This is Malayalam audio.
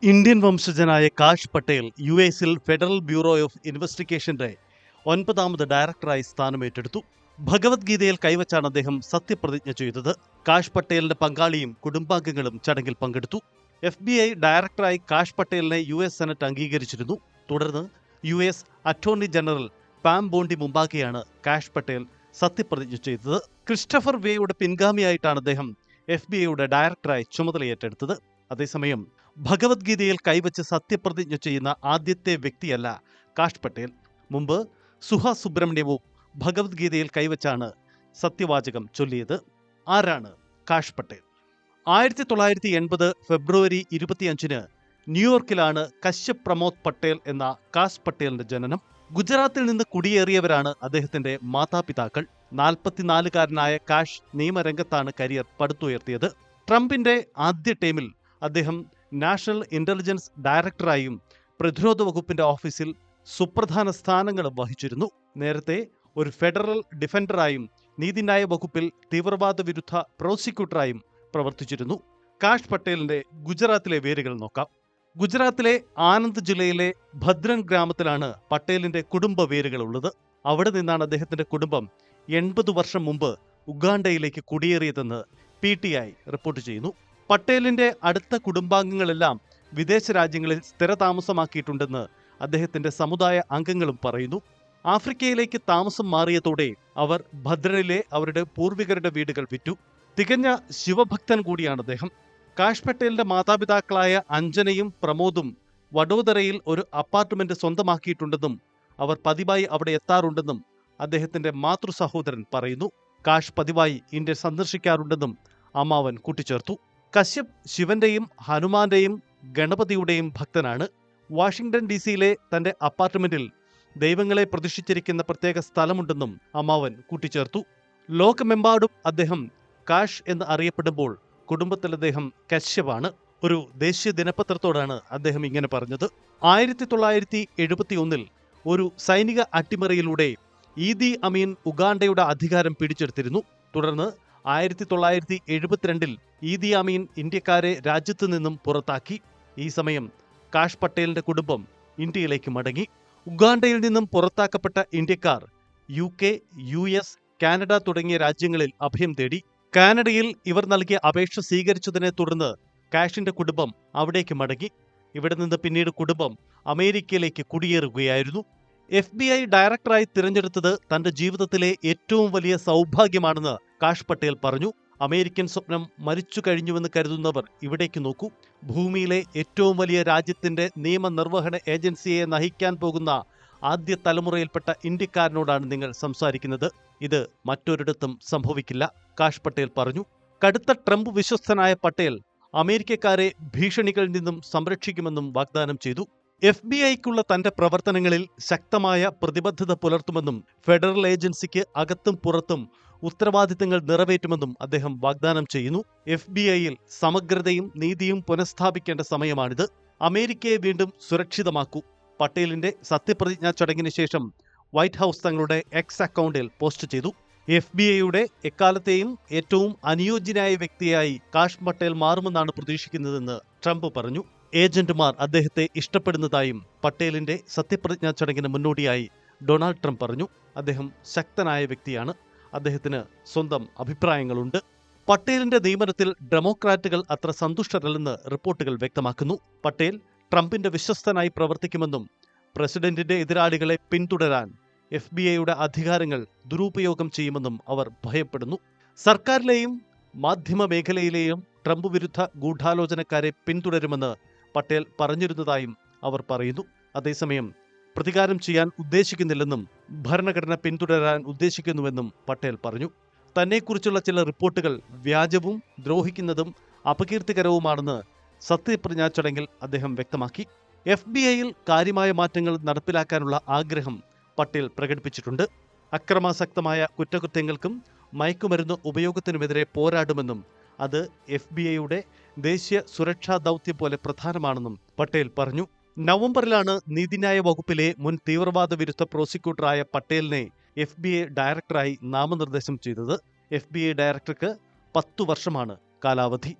ഇന്ത്യൻ വംശജനായ കാഷ് പട്ടേൽ യുഎസിൽ ഫെഡറൽ ബ്യൂറോ ഓഫ് ഇൻവെസ്റ്റിഗേഷന്റെ 9ാമത് ഡയറക്ടറായി സ്ഥാനമേറ്റെടുത്തു. ഭഗവത്ഗീതയിൽ കൈവച്ചാണ് അദ്ദേഹം സത്യപ്രതിജ്ഞ ചെയ്തത്. കാഷ് പട്ടേലിന്റെ പങ്കാളിയും കുടുംബാംഗങ്ങളും ചടങ്ങിൽ പങ്കെടുത്തു. FBI ഡയറക്ടറായി കാഷ് പട്ടേലിനെ US സെനറ്റ് അംഗീകരിച്ചിരുന്നു. തുടർന്ന് US attorney general Pam Bondi മുമ്പാകെയാണ് കാഷ് പട്ടേൽ സത്യപ്രതിജ്ഞ ചെയ്തത്. ക്രിസ്റ്റഫർ വേയുടെ പിൻഗാമിയായിട്ടാണ് അദ്ദേഹം FBIയുടെ ഡയറക്ടറായി ചുമതലയേറ്റെടുത്തത്. അതേസമയം ഭഗവത്ഗീതയിൽ കൈവച്ച് സത്യപ്രതിജ്ഞ ചെയ്യുന്ന ആദ്യത്തെ വ്യക്തിയല്ല കാഷ് പട്ടേൽ. മുമ്പ് സുഹാസ് സുബ്രഹ്മണ്യവും ഭഗവത്ഗീതയിൽ കൈവച്ചാണ് സത്യവാചകം ചൊല്ലിയത്. ആരാണ് കാഷ് പട്ടേൽ? 1980 ഫെബ്രുവരി 25 ന്യൂയോർക്കിലാണ് കശ്യപ് പ്രമോദ് പട്ടേൽ എന്ന കാഷ് പട്ടേലിന്റെ ജനനം. ഗുജറാത്തിൽ നിന്ന് കുടിയേറിയവരാണ് അദ്ദേഹത്തിന്റെ മാതാപിതാക്കൾ. 44-കാരനായ കാഷ് നിയമരംഗത്താണ് കരിയർ പടുത്തുയർത്തിയത്. ട്രംപിന്റെ ആദ്യ ടേമിൽ അദ്ദേഹം നാഷണൽ ഇന്റലിജൻസ് ഡയറക്ടറായും പ്രതിരോധ വകുപ്പിന്റെ ഓഫീസിൽ സുപ്രധാന സ്ഥാനങ്ങളും വഹിച്ചിരുന്നു. നേരത്തെ ഒരു ഫെഡറൽ ഡിഫൻഡറായും നീതിന്യായ വകുപ്പിൽ തീവ്രവാദ വിരുദ്ധ പ്രോസിക്യൂട്ടറായും പ്രവർത്തിച്ചിരുന്നു. കാഷ് പട്ടേലിന്റെ ഗുജറാത്തിലെ വേരുകൾ നോക്കാം. ഗുജറാത്തിലെ ആനന്ദ് ജില്ലയിലെ ഭദ്രൻ ഗ്രാമത്തിലാണ് പട്ടേലിന്റെ കുടുംബ വേരുകളുള്ളത്. അവിടെ നിന്നാണ് അദ്ദേഹത്തിന്റെ കുടുംബം 80 വർഷം മുമ്പ് ഉഗാണ്ടയിലേക്ക് കുടിയേറിയതെന്ന് PTI റിപ്പോർട്ട് ചെയ്യുന്നു. പട്ടേലിന്റെ അടുത്ത കുടുംബാംഗങ്ങളെല്ലാം വിദേശ രാജ്യങ്ങളിൽ സ്ഥിരതാമസമാക്കിയിട്ടുണ്ടെന്ന് അദ്ദേഹത്തിന്റെ സമുദായ അംഗങ്ങളും പറയുന്നു. ആഫ്രിക്കയിലേക്ക് താമസം മാറിയതോടെ അവർ ഭദ്രനിലെ അവരുടെ പൂർവികരുടെ വീടുകൾ വിറ്റു. തികഞ്ഞ ശിവഭക്തൻ കൂടിയാണ് അദ്ദേഹം. കാഷ് പട്ടേലിന്റെ മാതാപിതാക്കളായ അഞ്ജനയും പ്രമോദും വഡോദരയിൽ ഒരു അപ്പാർട്ട്മെന്റ് സ്വന്തമാക്കിയിട്ടുണ്ടെന്നും അവർ പതിവായി അവിടെ എത്താറുണ്ടെന്നും അദ്ദേഹത്തിന്റെ മാതൃ സഹോദരൻ പറയുന്നു. കാഷ് പതിവായി ഇന്ത്യ സന്ദർശിക്കാറുണ്ടെന്നും അമ്മാവൻ കൂട്ടിച്ചേർത്തു. കശ്യപ് ശിവന്റെയും ഹനുമാന്റെയും ഗണപതിയുടെയും ഭക്തനാണ്. വാഷിംഗ്ടൺ DC-യിലെ തന്റെ അപ്പാർട്ട്മെന്റിൽ ദൈവങ്ങളെ പ്രതിഷ്ഠിച്ചിരിക്കുന്ന പ്രത്യേക സ്ഥലമുണ്ടെന്നും അമ്മാവൻ കൂട്ടിച്ചേർത്തു. ലോകമെമ്പാടും അദ്ദേഹം കാഷ് എന്ന് അറിയപ്പെടുമ്പോൾ കുടുംബത്തിൽ അദ്ദേഹം കശ്യപാണ്. ഒരു ദേശീയ ദിനപത്രത്തോടാണ് അദ്ദേഹം ഇങ്ങനെ പറഞ്ഞത്. 1971 ഒരു സൈനിക അട്ടിമറിയിലൂടെ ഈദി അമീൻ ഉഗാണ്ടയുടെ അധികാരം പിടിച്ചെടുത്തിരുന്നു. തുടർന്ന് 1972 ഈദി അമീൻ ഇന്ത്യക്കാരെ രാജ്യത്തു നിന്നും പുറത്താക്കി. ഈ സമയം കാഷ് പട്ടേലിന്റെ കുടുംബം ഇന്ത്യയിലേക്ക് മടങ്ങി. ഉഗാണ്ടയിൽ നിന്നും പുറത്താക്കപ്പെട്ട ഇന്ത്യക്കാർ UK, US, കാനഡ തുടങ്ങിയ രാജ്യങ്ങളിൽ അഭയം തേടി. കാനഡയിൽ ഇവർ നൽകിയ അപേക്ഷ സ്വീകരിച്ചതിനെ തുടർന്ന് കാഷിന്റെ കുടുംബം അവിടേക്ക് മടങ്ങി. ഇവിടെ നിന്ന് പിന്നീട് കുടുംബം അമേരിക്കയിലേക്ക് കുടിയേറുകയായിരുന്നു. FBI ഡയറക്ടറായി തിരഞ്ഞെടുത്തത് തന്റെ ജീവിതത്തിലെ ഏറ്റവും വലിയ സൗഭാഗ്യമാണെന്ന് കാഷ് പട്ടേൽ പറഞ്ഞു. അമേരിക്കൻ സ്വപ്നം മരിച്ചു കഴിഞ്ഞുവെന്ന് കരുതുന്നവർ ഇവിടേക്ക് നോക്കൂ. ഭൂമിയിലെ ഏറ്റവും വലിയ രാജ്യത്തിന്റെ നിയമനിർവഹണ ഏജൻസിയെ നയിക്കാൻ പോകുന്ന ആദ്യ തലമുറയിൽപ്പെട്ട ഇന്ത്യക്കാരനോടാണ് നിങ്ങൾ സംസാരിക്കുന്നത്. ഇത് മറ്റൊരിടത്തും സംഭവിക്കില്ല, കാഷ് പട്ടേൽ പറഞ്ഞു. കടുത്ത ട്രംപ് വിശ്വസ്തനായ പട്ടേൽ അമേരിക്കക്കാരെ ഭീഷണികളിൽ നിന്നും സംരക്ഷിക്കുമെന്നും വാഗ്ദാനം ചെയ്തു. FBI-ക്കുള്ള തന്റെ പ്രവർത്തനങ്ങളിൽ ശക്തമായ പ്രതിബദ്ധത പുലർത്തുമെന്നും ഫെഡറൽ ഏജൻസിക്ക് അകത്തും പുറത്തും ഉത്തരവാദിത്തങ്ങൾ നിറവേറ്റുമെന്നും അദ്ദേഹം വാഗ്ദാനം ചെയ്യുന്നു. FBI-യിൽ സമഗ്രതയും നീതിയും പുനഃസ്ഥാപിക്കേണ്ട സമയമാണിത്. അമേരിക്കയെ വീണ്ടും സുരക്ഷിതമാക്കൂ. പട്ടേലിന്റെ സത്യപ്രതിജ്ഞാ ചടങ്ങിന് ശേഷം വൈറ്റ് ഹൗസ് തങ്ങളുടെ X അക്കൗണ്ടിൽ പോസ്റ്റ് ചെയ്തു. FBI-യുടെ എക്കാലത്തെയും ഏറ്റവും അനുയോജ്യനായ വ്യക്തിയായി കാഷ് പട്ടേൽ മാറുമെന്നാണ് പ്രതീക്ഷിക്കുന്നതെന്ന് ട്രംപ് പറഞ്ഞു. ഏജന്റുമാർ അദ്ദേഹത്തെ ഇഷ്ടപ്പെടുന്നതായും പട്ടേലിന്റെ സത്യപ്രതിജ്ഞാ ചടങ്ങിന് മുന്നോടിയായി ഡൊണാൾഡ് ട്രംപ് പറഞ്ഞു. അദ്ദേഹം ശക്തനായ വ്യക്തിയാണ്, അദ്ദേഹത്തിന് സ്വന്തം അഭിപ്രായങ്ങളുണ്ട്. പട്ടേലിന്റെ നിയമനത്തിൽ ഡെമോക്രാറ്റുകൾ അത്ര സന്തുഷ്ടരല്ലെന്ന് റിപ്പോർട്ടുകൾ വ്യക്തമാക്കുന്നു. പട്ടേൽ ട്രംപിന്റെ വിശ്വസ്തനായി പ്രവർത്തിക്കുമെന്നും പ്രസിഡന്റിന്റെ എതിരാളികളെ പിന്തുടരാൻ FBI-യുടെ അധികാരങ്ങൾ ദുരുപയോഗം ചെയ്യുമെന്നും അവർ ഭയപ്പെടുന്നു. സർക്കാരിലെയും മാധ്യമ മേഖലയിലെയും ട്രംപ് വിരുദ്ധ ഗൂഢാലോചനക്കാരെ പിന്തുടരുമെന്ന് പട്ടേൽ പറഞ്ഞിരുന്നതായും അവർ പറയുന്നു. അതേസമയം പ്രതികാരം ചെയ്യാൻ ഉദ്ദേശിക്കുന്നില്ലെന്നും ഭരണഘടന പിന്തുടരാൻ ഉദ്ദേശിക്കുന്നുവെന്നും പട്ടേൽ പറഞ്ഞു. തന്നെക്കുറിച്ചുള്ള ചില റിപ്പോർട്ടുകൾ വ്യാജവും ദ്രോഹിക്കുന്നതും അപകീർത്തികരവുമാണെന്ന് സത്യപ്രതിജ്ഞാ ചടങ്ങിൽ അദ്ദേഹം വ്യക്തമാക്കി. FBI-യിൽ കാര്യമായ മാറ്റങ്ങൾ നടപ്പിലാക്കാനുള്ള ആഗ്രഹം പട്ടേൽ പ്രകടിപ്പിച്ചിട്ടുണ്ട്. അക്രമാസക്തമായ കുറ്റകൃത്യങ്ങൾക്കും മയക്കുമരുന്ന് ഉപയോഗത്തിനുമെതിരെ പോരാടുമെന്നും അത് FBI-യുടെ ദേശീയ സുരക്ഷാ ദൗത്യം പോലെ പ്രധാനമാണെന്നും പട്ടേൽ പറഞ്ഞു. നവംബറിലാണ് നീതിന്യായ വകുപ്പിലെ മുൻ തീവ്രവാദ വിരുദ്ധ പ്രോസിക്യൂട്ടറായ പട്ടേലിനെ FBI ഡയറക്ടറായി നാമനിർദ്ദേശം ചെയ്തത്. FBI ഡയറക്ടർക്ക് 10 വർഷമാണ് കാലാവധി.